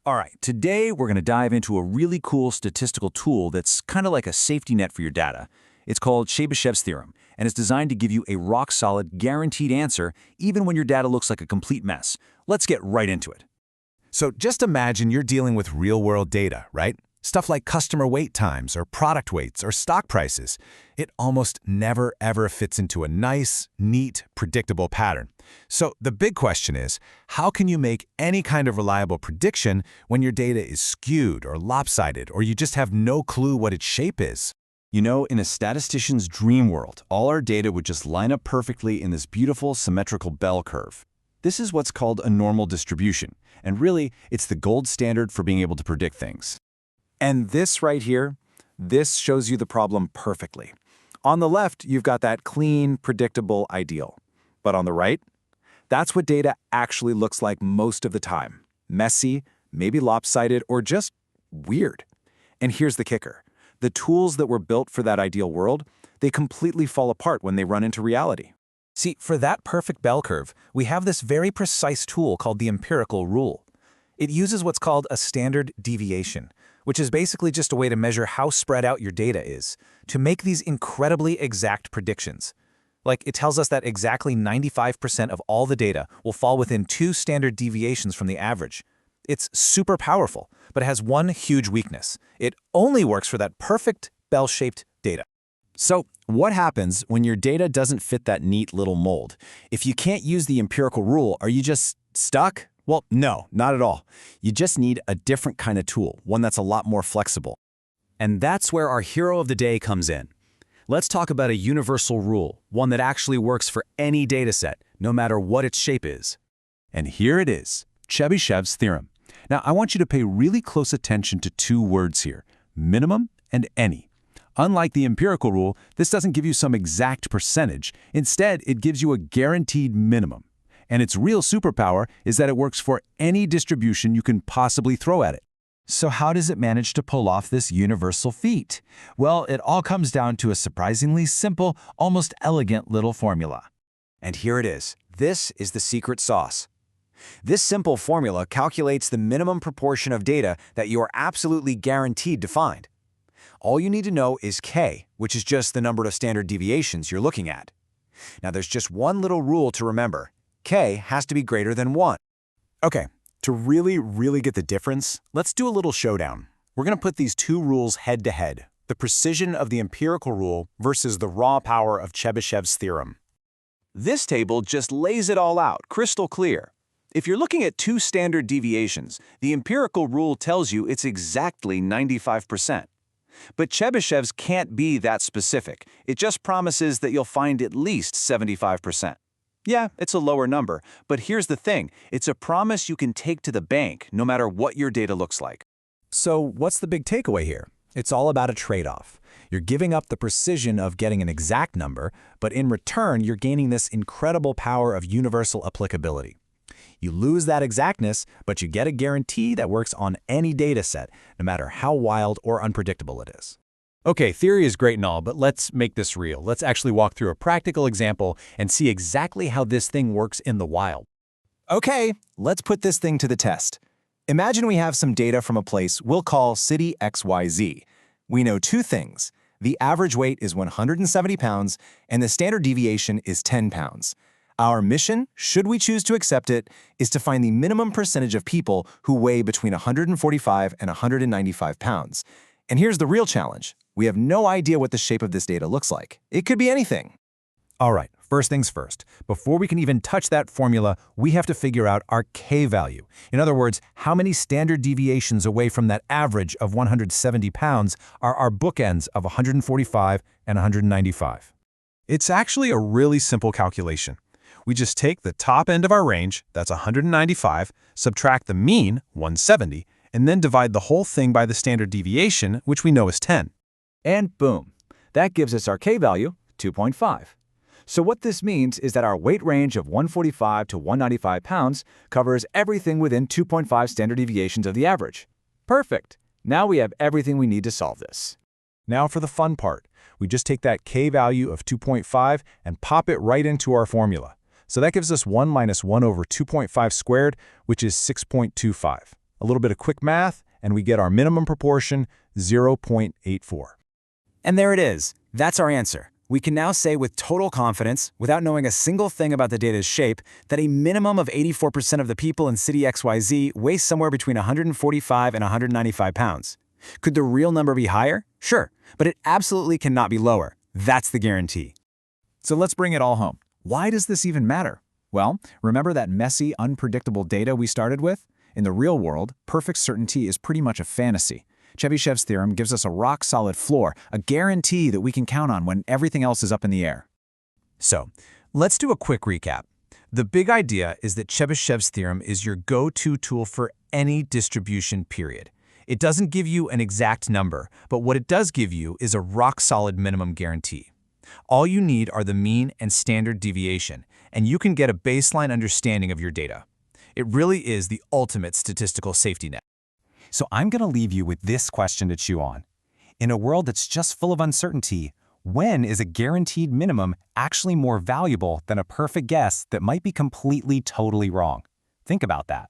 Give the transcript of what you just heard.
All right, today we're going to dive into a really cool statistical tool that's kind of like a safety net for your data. It's called Chebyshev's theorem, and it's designed to give you a rock-solid, guaranteed answer even when your data looks like a complete mess. Let's get right into it. So just imagine you're dealing with real-world data, right? Stuff like customer wait times or product weights or stock prices. It almost never, ever fits into a nice, neat, predictable pattern. So the big question is, how can you make any kind of reliable prediction when your data is skewed or lopsided or you just have no clue what its shape is? You know, in a statistician's dream world, all our data would just line up perfectly in this beautiful symmetrical bell curve. This is what's called a normal distribution, and really, it's the gold standard for being able to predict things. And this right here, this shows you the problem perfectly. On the left, you've got that clean, predictable ideal. But on the right, that's what data actually looks like most of the time. Messy, maybe lopsided, or just weird. And here's the kicker. The tools that were built for that ideal world, they completely fall apart when they run into reality. See, for that perfect bell curve, we have this very precise tool called the empirical rule. It uses what's called a standard deviation, which is basically just a way to measure how spread out your data is, to make these incredibly exact predictions. Like, it tells us that exactly 95% of all the data will fall within 2 standard deviations from the average. It's super powerful, but it has one huge weakness. It only works for that perfect bell-shaped data. So, what happens when your data doesn't fit that neat little mold? If you can't use the empirical rule, are you just stuck? Well, no, not at all. You just need a different kind of tool, one that's a lot more flexible. And that's where our hero of the day comes in. Let's talk about a universal rule, one that actually works for any dataset, no matter what its shape is. And here it is, Chebyshev's theorem. Now, I want you to pay really close attention to 2 words here, minimum and any. Unlike the empirical rule, this doesn't give you some exact percentage. Instead, it gives you a guaranteed minimum. And its real superpower is that it works for any distribution you can possibly throw at it. So how does it manage to pull off this universal feat? Well, it all comes down to a surprisingly simple, almost elegant little formula. And here it is. This is the secret sauce. This simple formula calculates the minimum proportion of data that you are absolutely guaranteed to find. All you need to know is K, which is just the number of standard deviations you're looking at. Now, there's just one little rule to remember. K has to be greater than 1. Okay, to really get the difference, let's do a little showdown. We're going to put these 2 rules head to head, the precision of the empirical rule versus the raw power of Chebyshev's theorem. This table just lays it all out, crystal clear. If you're looking at 2 standard deviations, the empirical rule tells you it's exactly 95%. But Chebyshev's can't be that specific. It just promises that you'll find at least 75%. Yeah, it's a lower number, but here's the thing. It's a promise you can take to the bank no matter what your data looks like. So what's the big takeaway here? It's all about a trade-off. You're giving up the precision of getting an exact number, but in return, you're gaining this incredible power of universal applicability. You lose that exactness, but you get a guarantee that works on any data set, no matter how wild or unpredictable it is. Okay, theory is great and all, but let's make this real. Let's actually walk through a practical example and see exactly how this thing works in the wild. Okay, let's put this thing to the test. Imagine we have some data from a place we'll call City XYZ. We know 2 things. The average weight is 170 pounds, and the standard deviation is 10 pounds. Our mission, should we choose to accept it, is to find the minimum percentage of people who weigh between 145 and 195 pounds. And here's the real challenge. We have no idea what the shape of this data looks like. It could be anything. All right, first things first. Before we can even touch that formula, we have to figure out our K value. In other words, how many standard deviations away from that average of 170 pounds are our bookends of 145 and 195? It's actually a really simple calculation. We just take the top end of our range, that's 195, subtract the mean, 170, and then divide the whole thing by the standard deviation, which we know is 10. And boom, that gives us our K value, 2.5. So what this means is that our weight range of 145 to 195 pounds covers everything within 2.5 standard deviations of the average. Perfect. Now we have everything we need to solve this. Now for the fun part. We just take that K value of 2.5 and pop it right into our formula. So that gives us 1 minus 1 over 2.5 squared, which is 6.25. A little bit of quick math, and we get our minimum proportion, 0.84. And there it is. That's our answer. We can now say with total confidence, without knowing a single thing about the data's shape, that a minimum of 84% of the people in city XYZ weigh somewhere between 145 and 195 pounds. Could the real number be higher? Sure, but it absolutely cannot be lower. That's the guarantee. So let's bring it all home. Why does this even matter? Well, remember that messy, unpredictable data we started with? In the real world, perfect certainty is pretty much a fantasy. Chebyshev's theorem gives us a rock-solid floor, a guarantee that we can count on when everything else is up in the air. So, let's do a quick recap. The big idea is that Chebyshev's theorem is your go-to tool for any distribution period. It doesn't give you an exact number, but what it does give you is a rock-solid minimum guarantee. All you need are the mean and standard deviation, and you can get a baseline understanding of your data. It really is the ultimate statistical safety net. So I'm going to leave you with this question to chew on. In a world that's just full of uncertainty, when is a guaranteed minimum actually more valuable than a perfect guess that might be completely, totally wrong? Think about that.